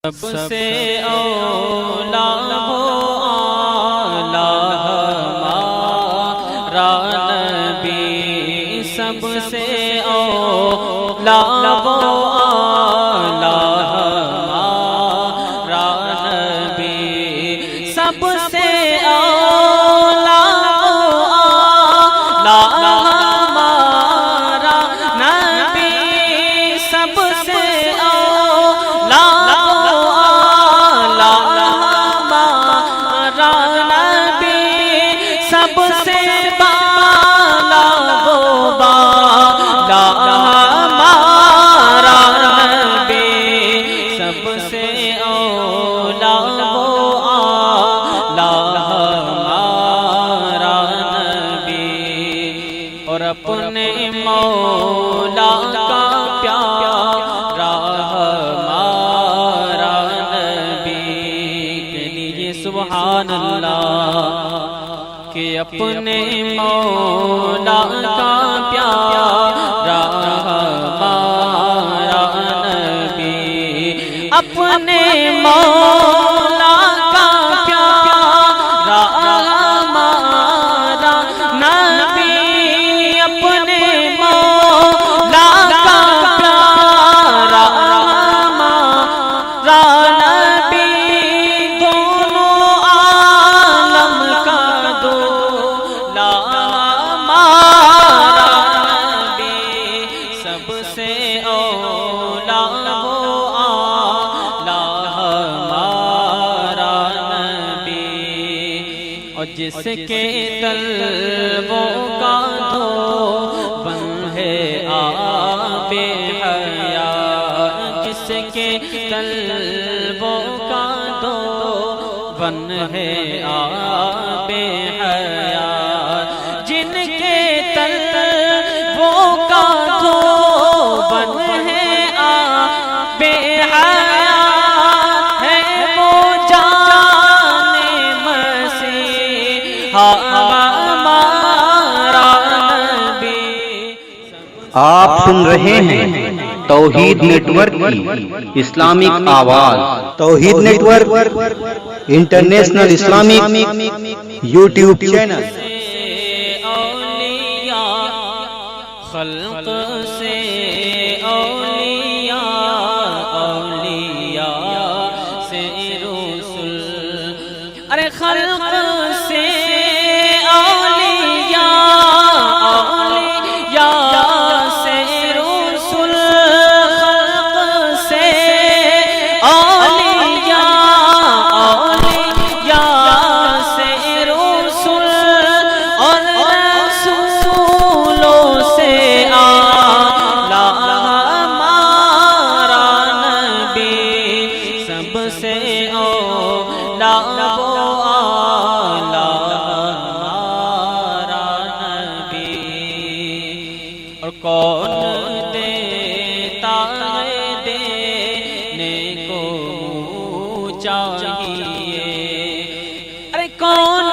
سب سے اولا وہ آلہ ہمارا نبی، سب سے اولا وہ آلہ ہمارا نبی، سب سے اولا وہ آلہ ہمارا نبی، سب سے اولا سب سے بالا وہ بالا ہمارا نبی، سب سے اولا وہ آلہ ہمارا نبی، اور اپنے مولا کا پیارا ہمارا نبی، کے لیے سبحان اللہ، کہ اپنے مولا کا پیارا ہمارا نبی، اپنے مولا کا پیارا ہمارا نبی، اپنے مولا کا پیارا ہمارا نبی، دونوں عالم کا دولا ہمارا نبی، سب سے اولا وہ آلہ ہمارا نبی، اور جس کے طلبوں کا دھوبن ہے آب حیات، جس کے طلبوں کا دھوبن ہے آب حیات، جن کے طلبوں کا دھوبن ہے آب حیات، ہے وہ جان مسیحا ہمارا نبی۔ آپ سن رہے ہیں توحید نیٹ ورک کی اسلامک آواز، Tauheed network international Islamic YouTube channel. اولیاء خلق سے اولیاء، اولیاء سے رسول، ارے خلق سے اولیاء، اولیاء سے رسول، خلق سے اولیاء، اولیاء سے رسول، اور رسولوں سے اعلیٰ ہمارا نبی، سب سے اولا وہ آلہ ہمارا نبی، اور کون دیتا ہے دینے کو چاہیے، ارے کون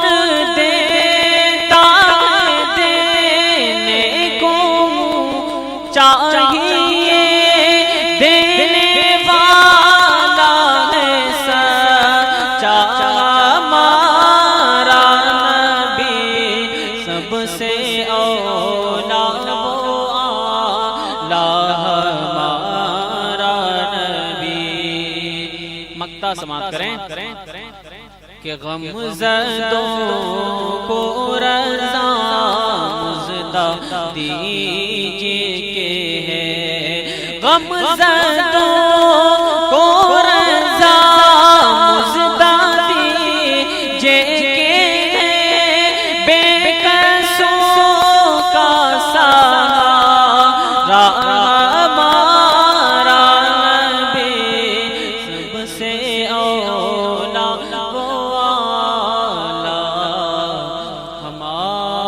دیتا ہے دینے کو چاہیے، دینے والا ہے سچا ہمارا نبی، سب سے اولا وہ آلہ ہمارا نبی۔ مقطع سماعت کریں کہ غم زدوں کو رضا مزدہ دیجئے کہ ہے، غم زدوں کو رضا مزدہ دیجئے کہ ہے، بے کسوں کا سہارا ہمارا نبی، سب سے اولا وہ آلہ ہمارا۔